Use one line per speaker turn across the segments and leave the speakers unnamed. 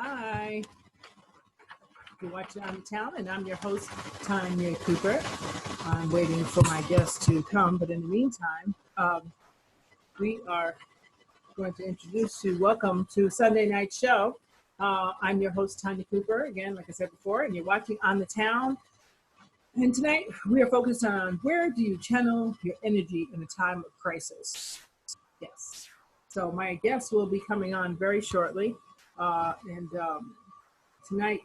Hi, you're watching On the Town, and I'm your host, Tanya Cooper. I'm waiting for my guests to come, but in the meantime, we are going to introduce you. Welcome to Sunday Night Show. I'm your host, Tanya Cooper, again, like I said before, and you're watching On the Town. And tonight, we are focused on where do you channel your energy in a time of crisis? Yes. So my guests will be coming on very shortly. Tonight,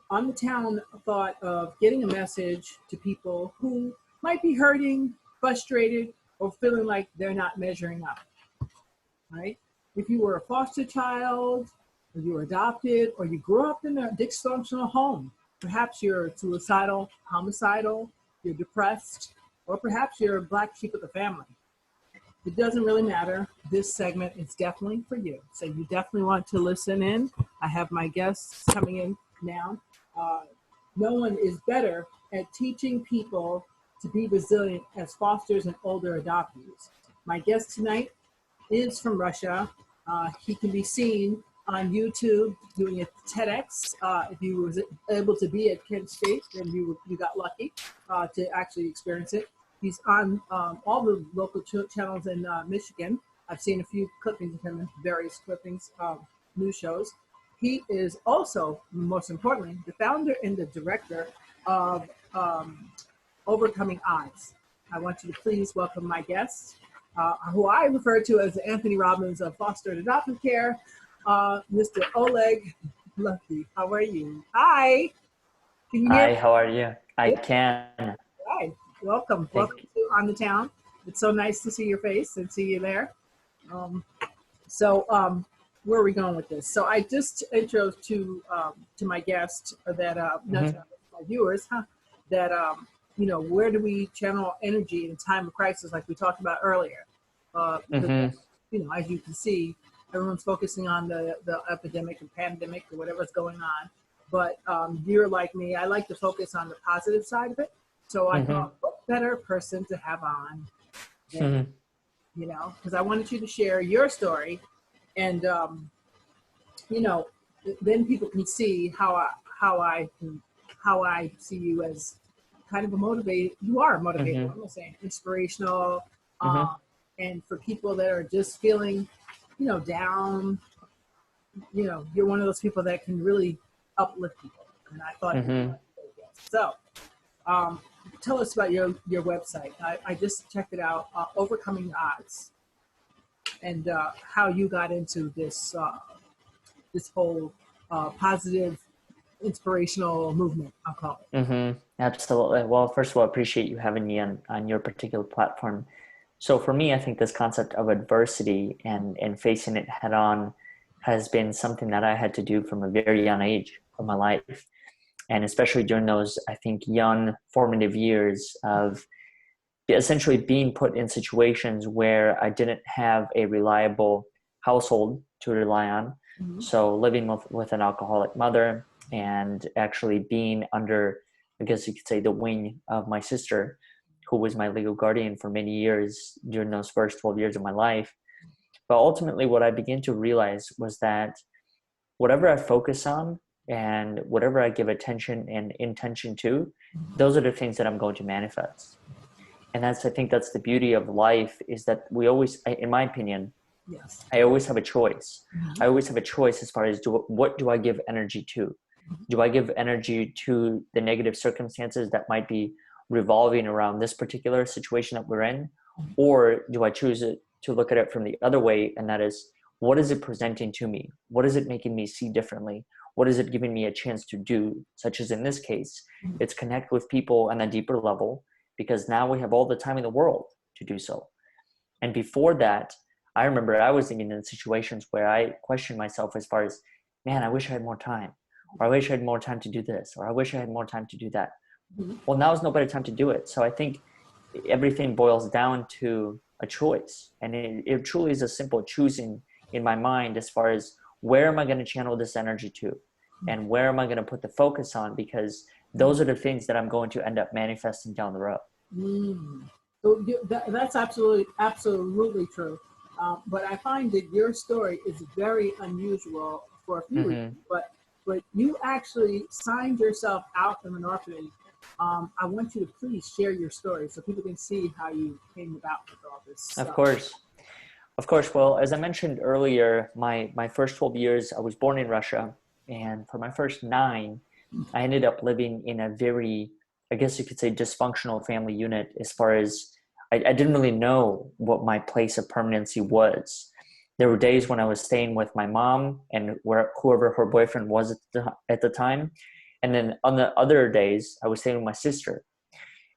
On the Town thought of getting a message to people who might be hurting, frustrated, or feeling like they're not measuring up, right? If you were a foster child, or you were adopted, or you grew up in a dysfunctional home, perhaps you're suicidal, homicidal, you're depressed, or perhaps you're a black sheep of the family. It doesn't really matter. This segment is definitely for you. So you definitely want to listen in. I have my guests coming in now. No one is better at teaching people to be resilient as fosters and older adoptees. My guest tonight is from Russia. He can be seen on YouTube doing a TEDx. If you was able to be at Kent State, then you got lucky to actually experience it. He's on all the local channels in Michigan. I've seen a few clippings of him in various clippings, news shows. He is also, most importantly, the founder and the director of Overcoming Odds. I want you to please welcome my guest, who I refer to as Anthony Robbins of Foster and Adoptive Care, Mr. Oleg Lougheed. How are you? Hi.
Can you hear me? Hi, how are you? I can.
Hi. Welcome. Welcome to On the Town. It's so nice to see your face and see you there. Where are we going with this? So I just introduced to my guest that my viewers, that where do we channel energy in a time of crisis, like we talked about earlier? Because, as you can see, everyone's focusing on the epidemic and pandemic or whatever's going on. But you're like me, I like to focus on the positive side of it. So I thought, what better person to have on than, because I wanted you to share your story. And, then people can see how I see you as kind of a motivated. You are a motivator. I'm not saying inspirational. And for people that are just feeling, down, you're one of those people that can really uplift people. And I thought, so tell us about your website. I just checked it out, Overcoming Odds, and how you got into this whole positive, inspirational movement, I'll call it.
Absolutely. Well, first of all, I appreciate you having me on your particular platform. So for me, I think this concept of adversity and facing it head on has been something that I had to do from a very young age of my life. And especially during those, I think, young formative years of essentially being put in situations where I didn't have a reliable household to rely on. So living with an alcoholic mother and actually being under, I guess you could say, the wing of my sister, who was my legal guardian for many years during those first 12 years of my life. But ultimately what I began to realize was that whatever I focus on and whatever I give attention and intention to, those are the things that I'm going to manifest. And I think that's the beauty of life, is that we always, in my opinion, I always have a choice. I always have a choice as far as what do I give energy to? Do I give energy to the negative circumstances that might be revolving around this particular situation that we're in? Or do I choose to look at it from the other way? And that is, what is it presenting to me? What is it making me see differently? What is it giving me a chance to do? Such as in this case, it's connect with people on a deeper level, because now we have all the time in the world to do so. And before that, I remember I was thinking in situations where I questioned myself as far as, man, I wish I had more time, or I wish I had more time to do this, or I wish I had more time to do that. Well, now is no better time to do it. So I think everything boils down to a choice. And it truly is a simple choosing in my mind as far as, where am I going to channel this energy to? And where am I going to put the focus on? Because those are the things that I'm going to end up manifesting down the road.
So that's absolutely true. But I find that your story is very unusual for a few reasons, but you actually signed yourself out from an orphanage. I want you to please share your story so people can see how you came about with all this
Of
stuff.
course. Of course. Well, as I mentioned earlier, my first 12 years, I was born in Russia. And for my first 9, I ended up living in a very, I guess you could say, dysfunctional family unit as far as I didn't really know what my place of permanency was. There were days when I was staying with my mom and whoever her boyfriend was at the time. And then on the other days, I was staying with my sister.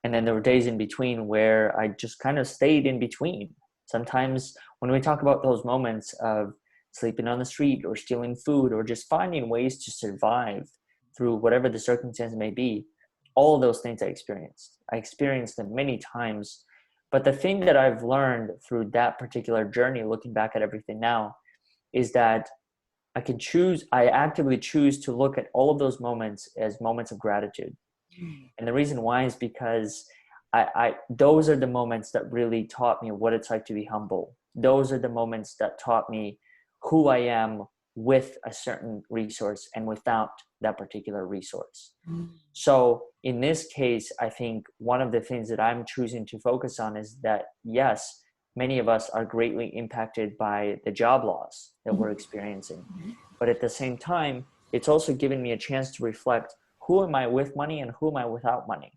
And then there were days in between where I just kind of stayed in between. Sometimes when we talk about those moments of sleeping on the street or stealing food or just finding ways to survive through whatever the circumstance may be, all of those things I experienced. I experienced them many times. But the thing that I've learned through that particular journey, looking back at everything now, is that I actively choose to look at all of those moments as moments of gratitude. And the reason why is because those are the moments that really taught me what it's like to be humble. Those are the moments that taught me who I am with a certain resource and without that particular resource. So in this case, I think one of the things that I'm choosing to focus on is that, yes, many of us are greatly impacted by the job loss that we're experiencing. But at the same time, it's also given me a chance to reflect, who am I with money and who am I without money?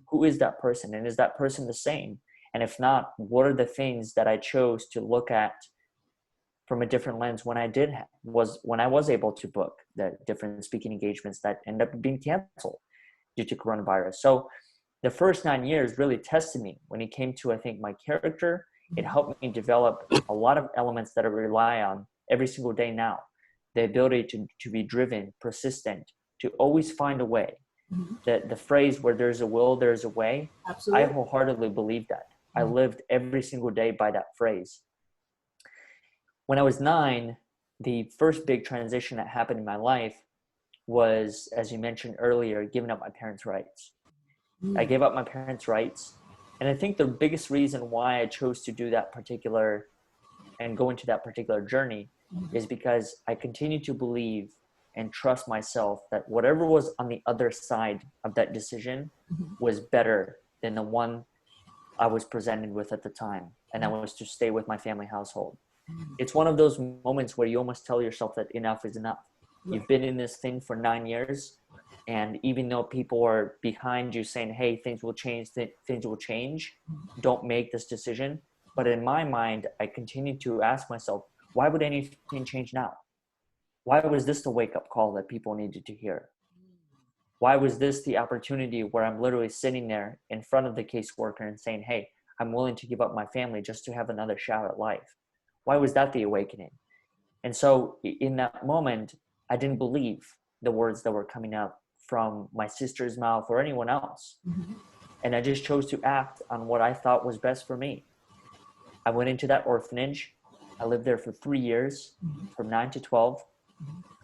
Who is that person? And is that person the same? And if not, what are the things that I chose to look at from a different lens when I was able to book the different speaking engagements that end up being canceled due to coronavirus? So the first 9 years really tested me when it came to, I think, my character. It helped me develop a lot of elements that I rely on every single day now. The ability to be driven, persistent, to always find a way. The phrase, where there's a will, there's a way.
Absolutely.
I wholeheartedly believe that. I lived every single day by that phrase. When I was 9, the first big transition that happened in my life was, as you mentioned earlier, giving up my parents' rights. I gave up my parents' rights. And I think the biggest reason why I chose to do that particular and go into that particular journey is because I continue to believe and trust myself that whatever was on the other side of that decision was better than the one I was presented with at the time. And that was to stay with my family household. It's one of those moments where you almost tell yourself that enough is enough. You've been in this thing for 9 years. And even though people are behind you saying, hey, things will change, things will change, don't make this decision. But in my mind, I continue to ask myself, why would anything change now? Why was this the wake-up call that people needed to hear? Why was this the opportunity where I'm literally sitting there in front of the caseworker and saying, hey, I'm willing to give up my family just to have another shot at life? Why was that the awakening? And so in that moment, I didn't believe the words that were coming out from my sister's mouth or anyone else. And I just chose to act on what I thought was best for me. I went into that orphanage. I lived there for 3 years, from 9 to 12.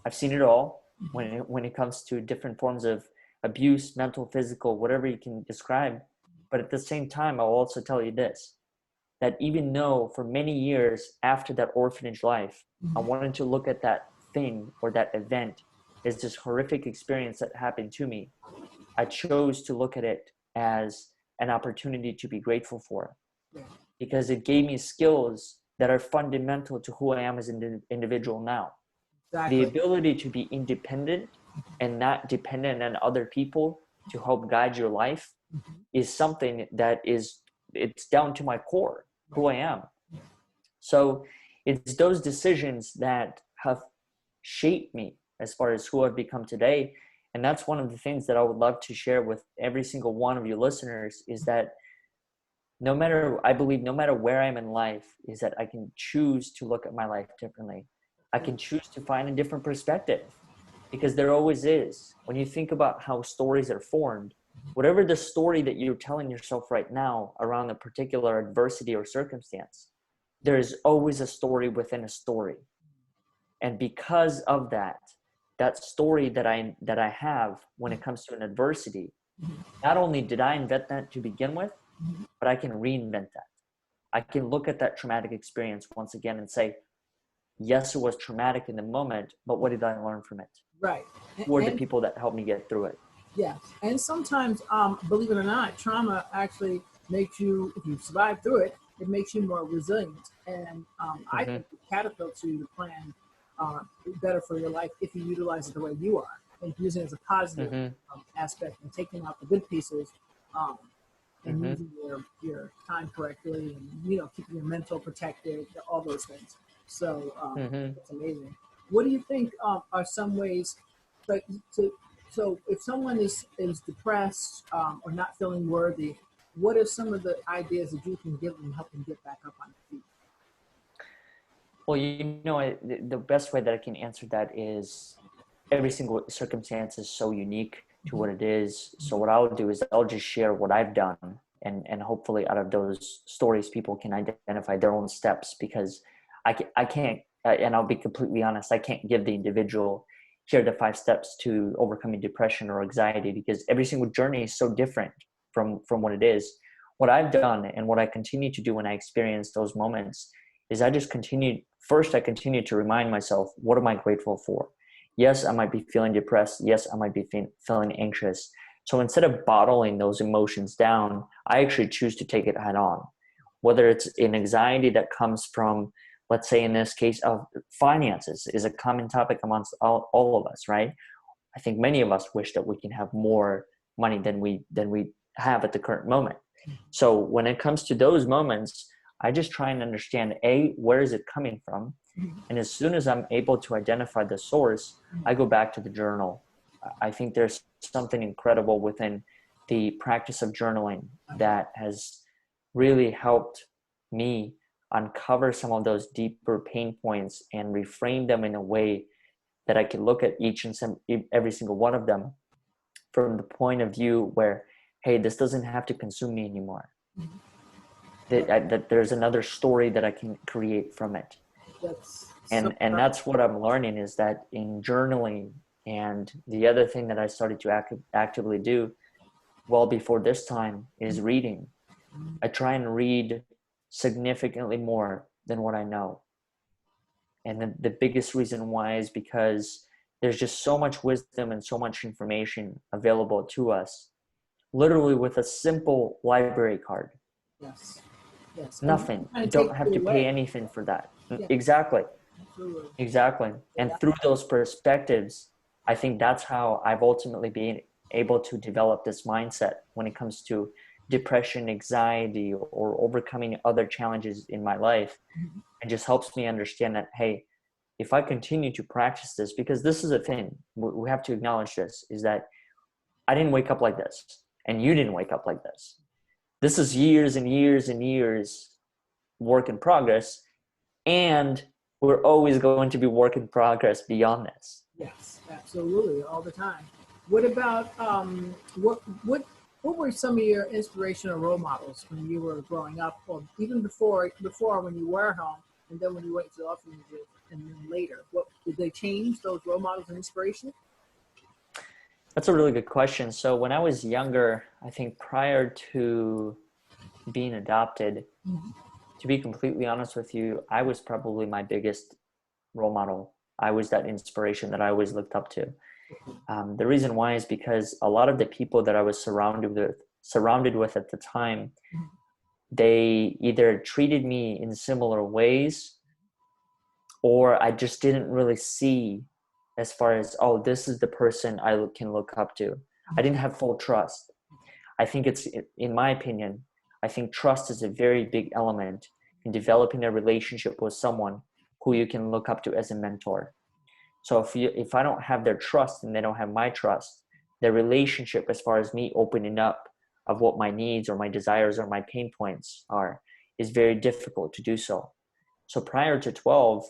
I've seen it all when it comes to different forms of abuse, mental, physical, whatever you can describe. But at the same time, I'll also tell you this, that even though for many years after that orphanage life, I wanted to look at that thing or that event as this horrific experience that happened to me, I chose to look at it as an opportunity to be grateful for, because it gave me skills that are fundamental to who I am as an individual now.
Exactly.
The ability to be independent and not dependent on other people to help guide your life is something that it's down to my core, who I am. So it's those decisions that have shaped me as far as who I've become today. And that's one of the things that I would love to share with every single one of you listeners, is that I believe no matter where I'm in life, is that I can choose to look at my life differently. I can choose to find a different perspective, because there always is. When you think about how stories are formed, whatever the story that you're telling yourself right now around a particular adversity or circumstance, there is always a story within a story. And because of that story that I have when it comes to an adversity, not only did I invent that to begin with, but I can reinvent that. I can look at that traumatic experience once again and say, yes, it was traumatic in the moment, but what did I learn from it?
Right.
Who are the
And
people that helped me get through it?
yes, and sometimes, believe it or not, trauma actually makes you, if you survive through it, it makes you more resilient. And I
Mm-hmm.
think it catapults you to plan uh, better for your life if you utilize it the way you are, and using it as a positive
Mm-hmm.
aspect and taking out the good pieces, um, and
Mm-hmm.
using your time correctly, and keeping your mental protected, all those things. So
Mm-hmm.
it's amazing. What do you think are some ways, like to so if someone is depressed or not feeling worthy, what are some of the ideas that you can give them to help them get back up on their feet?
Well, the best way that I can answer that is every single circumstance is so unique to what it is. So what I'll do is I'll just share what I've done, and hopefully out of those stories, people can identify their own steps, because I can't, and I'll be completely honest, I can't give the individual, here are the 5 steps to overcoming depression or anxiety, because every single journey is so different from what it is. What I've done and what I continue to do when I experience those moments is I continue to remind myself, what am I grateful for? Yes, I might be feeling depressed. Yes, I might be feeling anxious. So instead of bottling those emotions down, I actually choose to take it head on. Whether it's an anxiety that comes from, let's say in this case of finances, is a common topic amongst all of us, right? I think many of us wish that we can have more money than we have at the current moment. So when it comes to those moments, I just try and understand, where is it coming from? And as soon as I'm able to identify the source, I go back to the journal. I think there's something incredible within the practice of journaling that has really helped me uncover some of those deeper pain points and reframe them in a way that I can look at every single one of them from the point of view where, hey, this doesn't have to consume me anymore. That there's another story that I can create from it.
That's so
And that's what I'm learning, is that in journaling, and the other thing that I started to actively do well before this time is reading. I try and read significantly more than what I know. And the biggest reason why is because there's just so much wisdom and so much information available to us, literally with a simple library card.
yes, yes, and you
Nothing.
kind
You
of take
don't have
it
to pay
away.
anything for that.
Yeah,
Exactly.
absolutely.
Exactly. And
Yeah.
through those perspectives, I think that's how I've ultimately been able to develop this mindset when it comes to depression, anxiety, or overcoming other challenges in my life. It just helps me understand that, hey, if I continue to practice this, because this is a thing, we have to acknowledge this, is that I didn't wake up like this, and you didn't wake up like this. This is years and years and years work in progress, and we're always going to be work in progress beyond this.
Yes, absolutely, all the time. What about what were some of your inspirational role models when you were growing up, or even before when you were home, and then when you went to the orphanages, and then later? What did they change those role models and inspiration?
That's a really good question. So when I was younger, I think prior to being adopted, to be completely honest with you, I was probably my biggest role model. I was that inspiration that I always looked up to. The reason why is because a lot of the people that I was surrounded with at the time, they either treated me in similar ways, or I just didn't really see, as far as, oh, this is the person I can look up to. I didn't have full trust. I think it's, in my opinion, I think trust is a very big element in developing a relationship with someone who you can look up to as a mentor. So if I don't have their trust and they don't have my trust, their relationship, as far as me opening up of what my needs or my desires or my pain points are, is very difficult to do so. So prior to 12,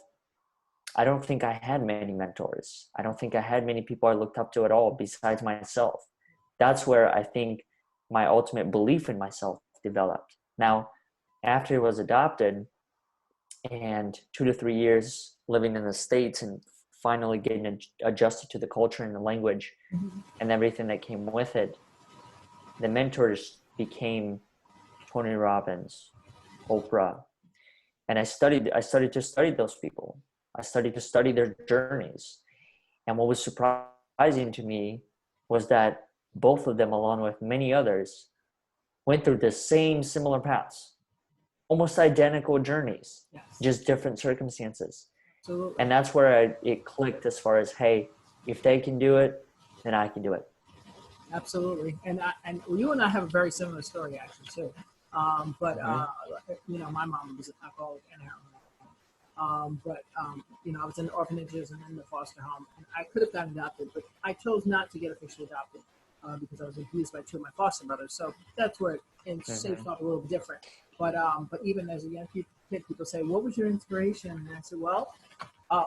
I don't think I had many mentors. I don't think I had many people I looked up to at all besides myself. That's where I think my ultimate belief in myself developed. Now, after I was adopted and 2 to 3 years living in the States and finally getting adjusted to the culture and the language and everything that came with it, the mentors became Tony Robbins, Oprah, and I started to study those people. I started to study their journeys. And what was surprising to me was that both of them, along with many others, went through the same similar paths, almost identical journeys,
Yes.
just different circumstances.
Absolutely.
And that's where it clicked as far as, hey, if they can do it, then I can do it.
Absolutely. And you and I have a very similar story actually too. You know, my mom was an alcoholic and heroin. You know, I was in the orphanages and in the foster home, and I could have gotten adopted, but I chose not to get officially adopted because I was abused by two of my foster brothers. So that's where it shapes off a little different. But even as a young kid, people say, "What was your inspiration?" And I said, "Well,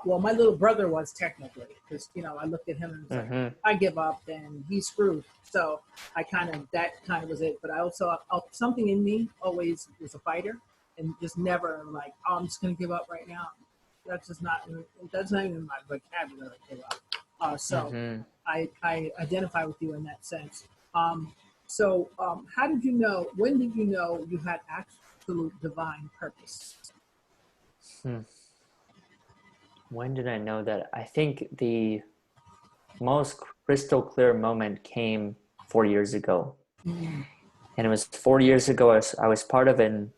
my little brother was technically, because you know I looked at him and was like, I give up, and he's screwed." So that kind of was it. But I also something in me always was a fighter. And just never like, oh, I'm just going to give up right now. That's not even my vocabulary, give up. I identify with you in that sense. How did you know, when did you know you had absolute divine purpose?
When did I know that? I think the most crystal clear moment came 4 years ago. And it was 4 years ago, I was part of an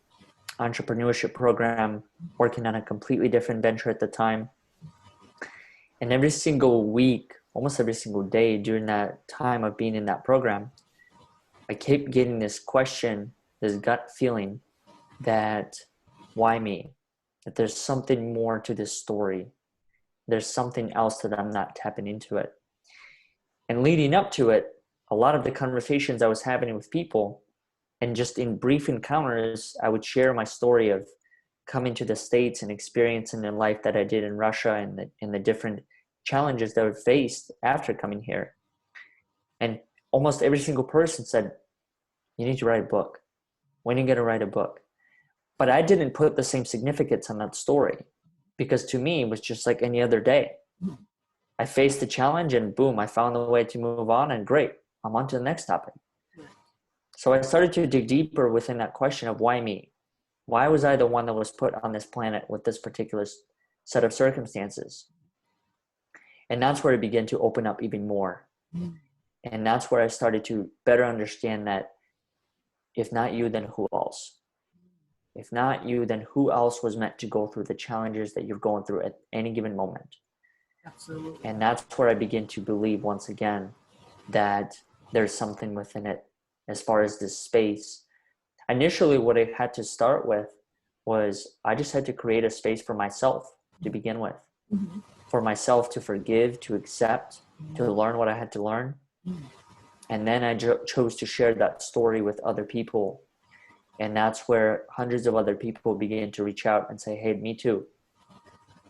entrepreneurship program, working on a completely different venture at the time. And every single week, almost every single day during that time of being in that program, I kept getting this question, this gut feeling that why me? That there's something more to this story. There's something else that I'm not tapping into it. And leading up to it, a lot of the conversations I was having with people, and just in brief encounters, I would share my story of coming to the States and experiencing the life that I did in Russia and the different challenges that I faced after coming here. And almost every single person said, you need to write a book. When are you going to write a book? But I didn't put the same significance on that story, because to me, it was just like any other day. I faced the challenge and boom, I found a way to move on, and great, I'm on to the next topic. So I started to dig deeper within that question of why me? Why was I the one that was put on this planet with this particular set of circumstances? And that's where it began to open up even more. And that's where I started to better understand that if not you, then who else? If not you, then who else was meant to go through the challenges that you're going through at any given moment?
Absolutely.
And that's where I begin to believe once again that there's something within it as far as this space. Initially, what I had to start with was I just had to create a space for myself to begin with, for myself to forgive, to accept, to learn what I had to learn. And then I chose to share that story with other people. And that's where hundreds of other people began to reach out and say, hey, me too.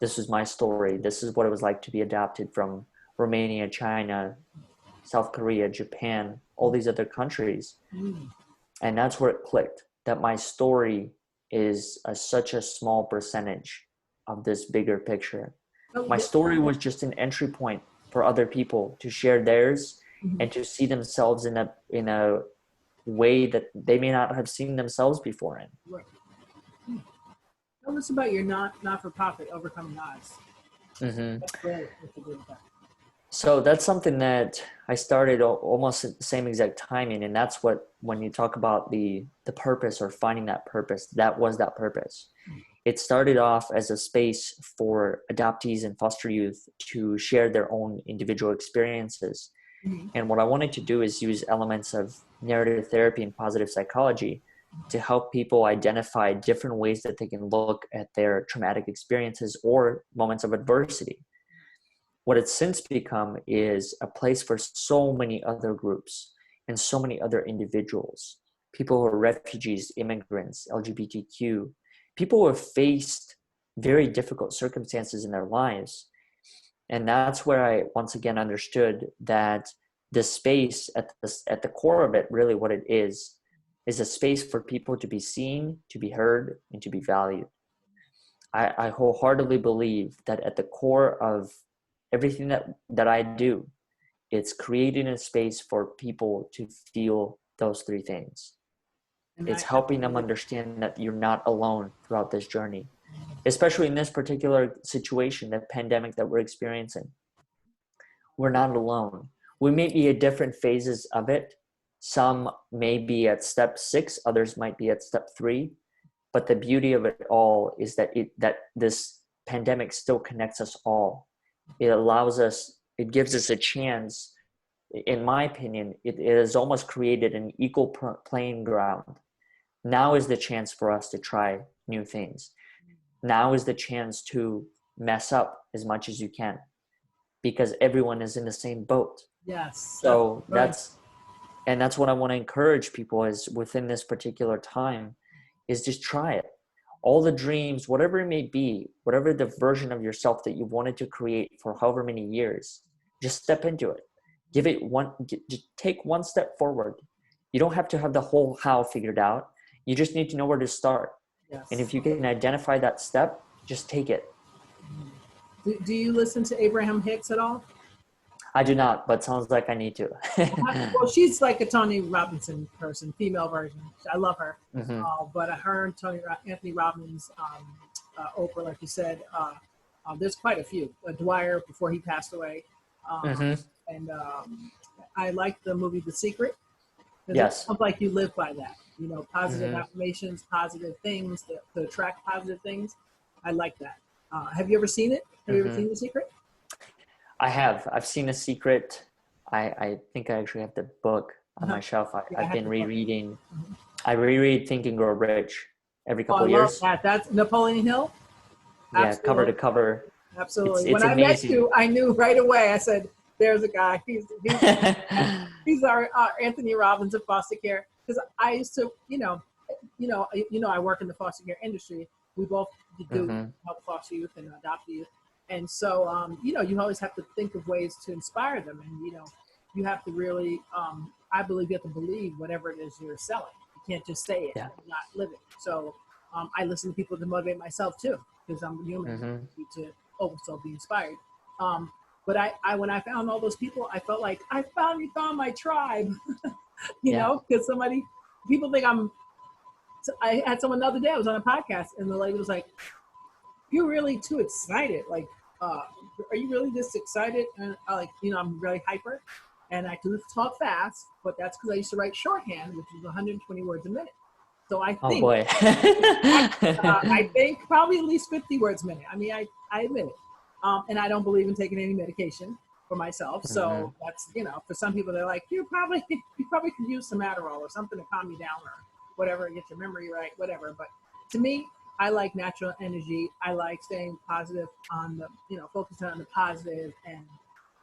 This is my story. This is what it was like to be adopted from Romania, China, South Korea, Japan, all these other countries. And that's where it clicked, that my story is such a small percentage of this bigger picture. My story was just an entry point for other people to share theirs and to see themselves in a way that they may not have seen themselves before in.
Right. Tell us about your not-for-profit Overcoming Odds. That's great.
So that's something that I started almost at the same exact timing. And that's what, when you talk about the purpose or finding that purpose, that was that purpose. It started off as a space for adoptees and foster youth to share their own individual experiences. And what I wanted to do is use elements of narrative therapy and positive psychology to help people identify different ways that they can look at their traumatic experiences or moments of adversity. What it's since become is a place for so many other groups and so many other individuals, people who are refugees, immigrants, LGBTQ, people who have faced very difficult circumstances in their lives. And that's where I once again understood that the space at the core of it, really what it is a space for people to be seen, to be heard, and to be valued. I wholeheartedly believe that at the core of everything that I do, it's creating a space for people to feel those three things. It's helping them understand that you're not alone throughout this journey. especially in this particular situation, the pandemic that we're experiencing. We're not alone. We may be at different phases of it. Some may be at step 6, others might be at step 3. But the beauty of it all is that this pandemic still connects us all. It allows us, it gives us a chance. In my opinion, it has almost created an equal playing ground. Now is the chance for us to try new things. Now is the chance to mess up as much as you can, because everyone is in the same boat.
Yes.
So that's what I want to encourage people is within this particular time is just try it. All the dreams, whatever it may be, whatever the version of yourself that you wanted to create for however many years, just step into it. Just take one step forward. You don't have to have the whole how figured out. You just need to know where to start.
Yes.
And if you can identify that step, just take it.
Do you listen to Abraham Hicks at all?
I do not, but sounds like I need to.
Well, she's like a Tony Robinson person, female version. I love her.
Mm-hmm.
But her and Anthony Robbins, Oprah, like you said, there's quite a few. Dwyer, before he passed away.
Mm-hmm.
And I like the movie The Secret.
Yes.
It sounds like you live by that. You know, positive
Mm-hmm.
affirmations, positive things, to attract positive things. I like that. Have you ever seen it? Have you ever seen The Secret?
I have. I've seen The Secret. I think I actually have the book on my shelf. I've been rereading.
Mm-hmm.
I reread Think and Grow Rich every couple of
I love
years.
that. That's Napoleon Hill.
Yeah,
Absolutely.
cover to cover.
Absolutely.
It's
when I
amazing.
met you, I knew right away. I said, "There's a guy. He's our Anthony Robbins of foster care." Because I used to, I work in the foster care industry. We both do help foster youth and adoptee youth, and so you always have to think of ways to inspire them, and you have to really, I believe you have to believe whatever it is you're selling. You can't just say it and not live it. So I listen to people to motivate myself too, because I'm human. I need to also be inspired. But I when I found all those people, I felt like I finally found my tribe. Because people think I had someone the other day, I was on a podcast, and the lady was like, "You're really too excited. Like, are you really this excited?" And I'm really hyper, and I do talk fast, but that's because I used to write shorthand, which is 120 words a minute. So I think,
oh boy.
I think probably at least 50 words a minute. I mean, I admit it. And I don't believe in taking any medication for myself. So that's, for some people, they're like, you probably could use some Adderall or something to calm you down or whatever, get your memory right, whatever. But to me, I like natural energy. I like staying positive on focusing on the positive, and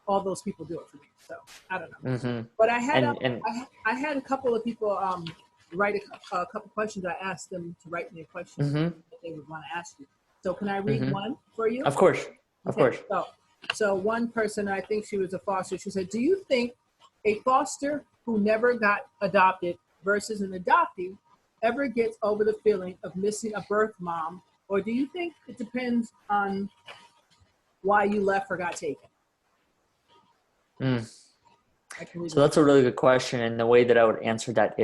all those people do it for me. So I don't know.
Mm-hmm.
But I had I had a couple of people write a couple questions. I asked them to write me a question that they would want to ask you. So can I read one for you?
Of course. Of course.
So one person, I think she was a foster, she said, "Do you think a foster who never got adopted versus an adoptee ever gets over the feeling of missing a birth mom? Or do you think it depends on why you left or got taken?"
So that's a really good question. And the way that I would answer that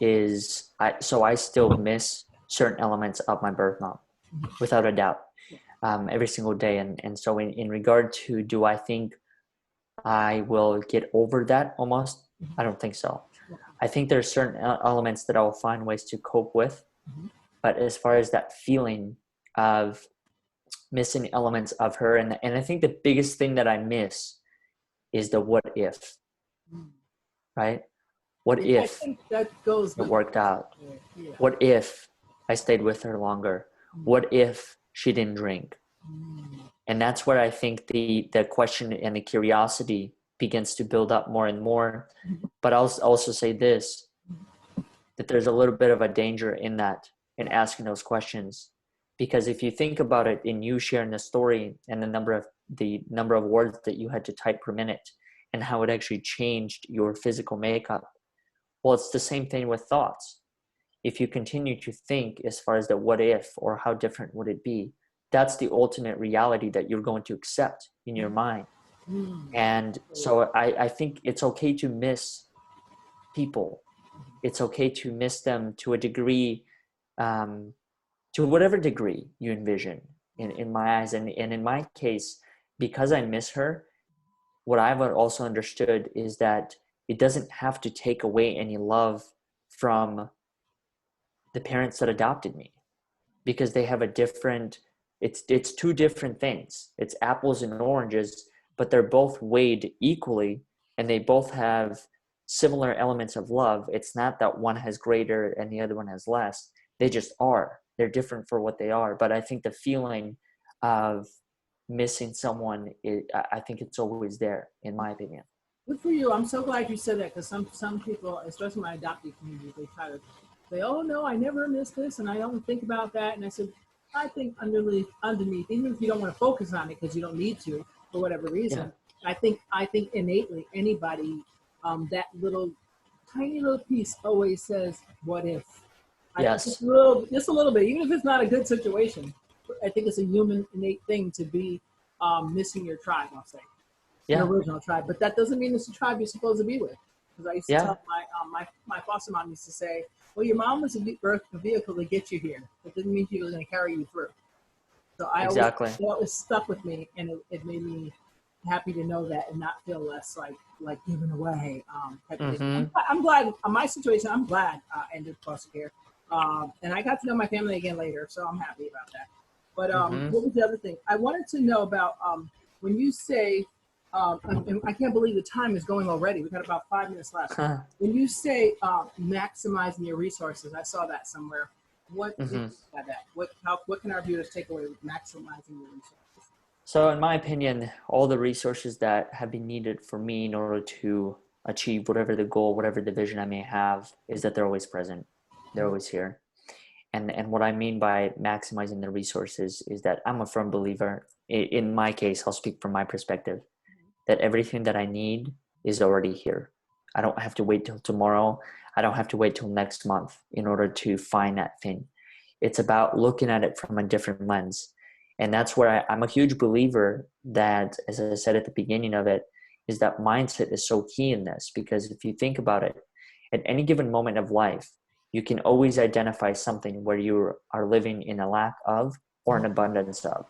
is I still miss certain elements of my birth mom, without a doubt. Every single day. And so in regard to, do I think I will get over that almost? I don't think so. I think there's certain elements that I'll find ways to cope with. But as far as that feeling of missing elements of her, and I think the biggest thing that I miss is the what if, right? What if
I think that goes
it worked out? What if I stayed with her longer? What if she didn't drink? And that's where I think the question and the curiosity begins to build up more and more. But I'll also say this, that there's a little bit of a danger in that, in asking those questions. Because if you think about it, in you sharing the story and the number of words that you had to type per minute and how it actually changed your physical makeup, well, it's the same thing with thoughts. If you continue to think as far as the what if, or how different would it be, that's the ultimate reality that you're going to accept in your mind. And so I think it's okay to miss people. It's okay to miss them to a degree, to whatever degree you envision in my eyes. And in my case, because I miss her, what I've also understood is that it doesn't have to take away any love from the parents that adopted me, because they have a different, it's two different things. It's apples and oranges, but they're both weighed equally, and they both have similar elements of love. It's not that one has greater and the other one has less. They just are. They're different for what they are. But I think the feeling of missing someone, I think it's always there, in my opinion.
Good for you. I'm so glad you said that, because some people, especially my adoptee community, they try to say, "Oh no, I never miss this, and I don't think about that." And I said, I think underneath, even if you don't want to focus on it because you don't need to for whatever
Yeah.
reason, I think innately anybody, that little tiny little piece always says, "What if?"
Yes.
Just a little bit, even if it's not a good situation. I think it's a human innate thing to be missing your tribe. I'll say your
Yeah.
original tribe, but that doesn't mean it's the tribe you're supposed to be with. Because I used to
Yeah.
tell my foster mom used to say, "Well, your mom was a vehicle to get you here. That didn't mean she was going to carry you through." So
Exactly.
that always stuck with me, and it made me happy to know that and not feel less like giving away. Type of thing.
Mm-hmm.
I'm glad on my situation. I'm glad I ended foster care, and I got to know my family again later, so I'm happy about that. But
Mm-hmm.
what was the other thing I wanted to know about? When you say, and I can't believe the time is going already. We've got about 5 minutes left. When you say maximizing your resources, I saw that somewhere. What do you
Mm-hmm.
mean by that? What can our viewers take away with maximizing your resources?
So in my opinion, all the resources that have been needed for me in order to achieve whatever the goal, whatever the vision I may have, is that they're always present. They're always here. And what I mean by maximizing the resources is that I'm a firm believer, in my case, I'll speak from my perspective, that everything that I need is already here. I don't have to wait till tomorrow. I don't have to wait till next month in order to find that thing. It's about looking at it from a different lens. And that's where I'm a huge believer that, as I said at the beginning of it, is that mindset is so key in this. Because if you think about it, at any given moment of life, you can always identify something where you are living in a lack of or an abundance of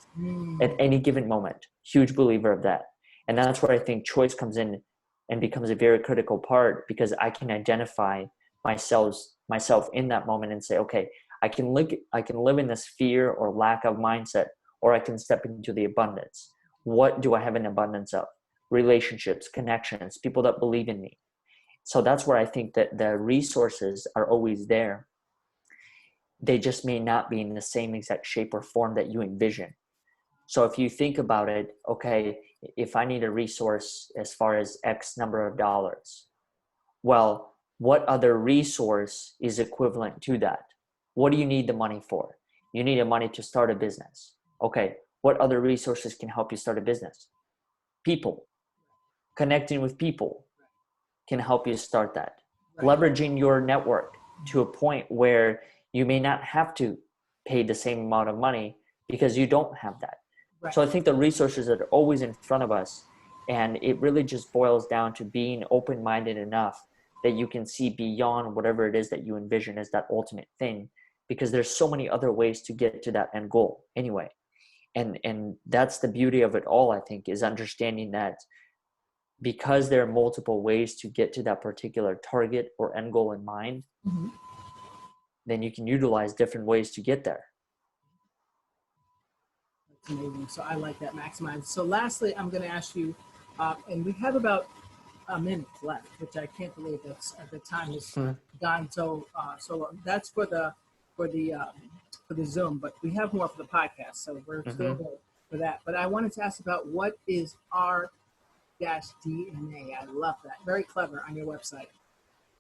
at any given moment. Huge believer of that. And that's where I think choice comes in and becomes a very critical part, because I can identify myself in that moment and say, okay, I can live in this fear or lack of mindset, or I can step into the abundance. What do I have an abundance of? Relationships, connections, people that believe in me. So that's where I think that the resources are always there. They just may not be in the same exact shape or form that you envision. So if you think about it, okay, if I need a resource as far as X number of dollars, well, what other resource is equivalent to that? What do you need the money for? You need the money to start a business. Okay, what other resources can help you start a business? People. Connecting with people can help you start that.
Right.
Leveraging your network to a point where you may not have to pay the same amount of money because you don't have that.
Right.
So I think the resources are always in front of us, and it really just boils down to being open-minded enough that you can see beyond whatever it is that you envision as that ultimate thing, because there's so many other ways to get to that end goal anyway. And that's the beauty of it all, I think, is understanding that because there are multiple ways to get to that particular target or end goal in mind,
Mm-hmm.
then you can utilize different ways to get there.
That's amazing. So I like that maximize. So lastly, I'm going to ask you, and we have about a minute left, which I can't believe that's at the time has gone so long. That's for the Zoom, but we have more for the podcast, so we're still going for that. But I wanted to ask about what is R-DNA. I love that. Very clever on your website.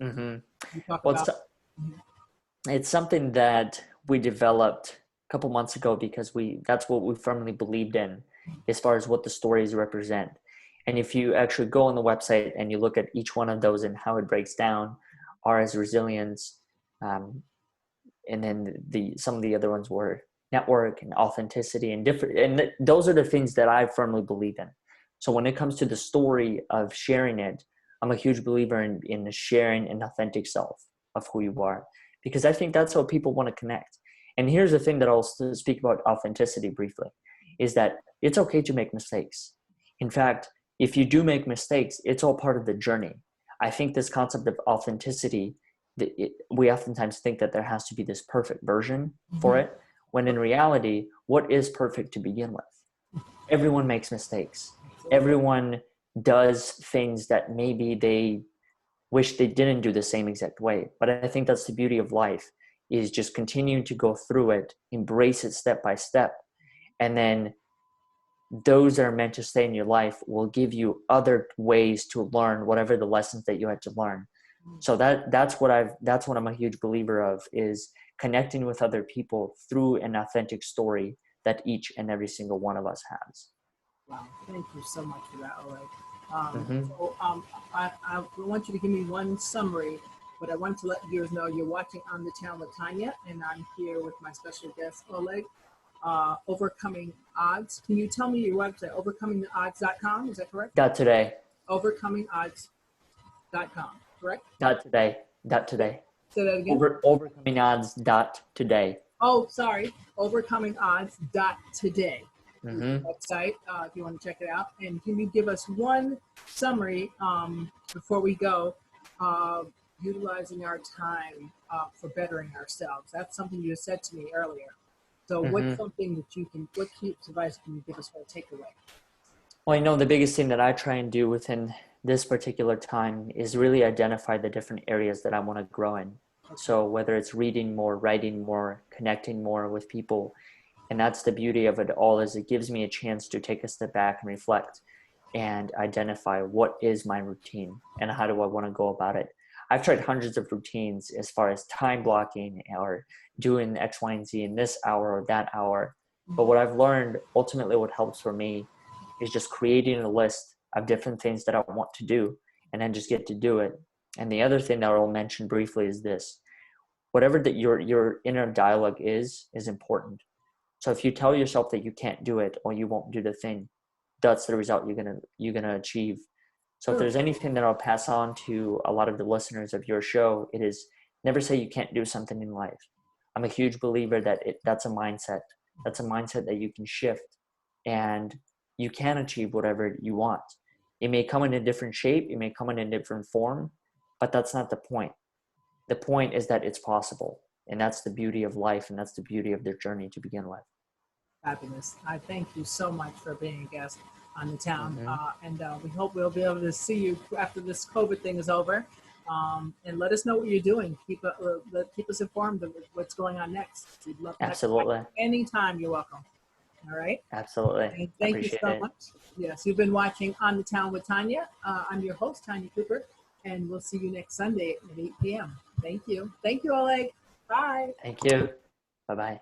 You talk
Well,
about.
it's something that we developed a couple months ago because that's what we firmly believed in as far as what the stories represent. And if you actually go on the website and you look at each one of those and how it breaks down, R as resilience, and then some of the other ones were network and authenticity and different. And those are the things that I firmly believe in. So when it comes to the story of sharing it, I'm a huge believer in sharing an authentic self of who you are, because I think that's how people want to connect. And here's the thing that I'll speak about authenticity briefly, is that it's okay to make mistakes. In fact, if you do make mistakes, it's all part of the journey. I think this concept of authenticity, we oftentimes think that there has to be this perfect version for it, when in reality, what is perfect to begin with? Everyone makes mistakes. Everyone does things that maybe they wish they didn't do the same exact way. But I think that's the beauty of life, is just continuing to go through it, embrace it step by step. And then those that are meant to stay in your life will give you other ways to learn whatever the lessons that you had to learn. So that's what I'm a huge believer of, is connecting with other people through an authentic story that each and every single one of us has.
Wow, thank you so much for that, Oleg. I want you to give me one summary, but I want to let viewers know you're watching On the Town with Tanya, and I'm here with my special guest, Oleg. Overcoming Odds. Can you tell me your website, overcomingtheodds.com? Is that correct?
Today.
Overcomingodds.com, correct?
Today.
Say that again.
Overcomingodds.today.
Oh, sorry. Overcomingodds.today. Website, if you want to check it out. And can you give us one summary before we go, utilizing our time for bettering ourselves? That's something you said to me earlier. So what's something that what piece of advice can you give us for a takeaway?
Well, I know the biggest thing that I try and do within this particular time is really identify the different areas that I want to grow in. Okay. So whether it's reading more, writing more, connecting more with people, and that's the beauty of it all, is it gives me a chance to take a step back and reflect and identify what is my routine and how do I want to go about it. I've tried hundreds of routines as far as time blocking or doing X, Y, and Z in this hour or that hour. But what I've learned, ultimately what helps for me, is just creating a list of different things that I want to do and then just get to do it. And the other thing that I'll mention briefly is this: whatever that your inner dialogue is important. So if you tell yourself that you can't do it or you won't do the thing, that's the result you're gonna achieve. So if there's anything that I'll pass on to a lot of the listeners of your show, it is never say you can't do something in life. I'm a huge believer that that's a mindset. That's a mindset that you can shift, and you can achieve whatever you want. It may come in a different shape, it may come in a different form, but that's not the point. The point is that it's possible. And that's the beauty of life, and that's the beauty of their journey to begin with.
Fabulous. I thank you so much for being a guest on the town. And we hope we'll be able to see you after this COVID thing is over. And let us know what you're doing. Keep us informed of what's going on next. We'd love to.
Absolutely.
Anytime, you're welcome. All right.
Absolutely.
And thank you so much. Yes, you've been watching On the Town with Tanya. I'm your host, Tanya Cooper, and we'll see you next Sunday at 8 p.m. Thank you. Thank you, Oleg. Bye.
Thank you. Bye-bye.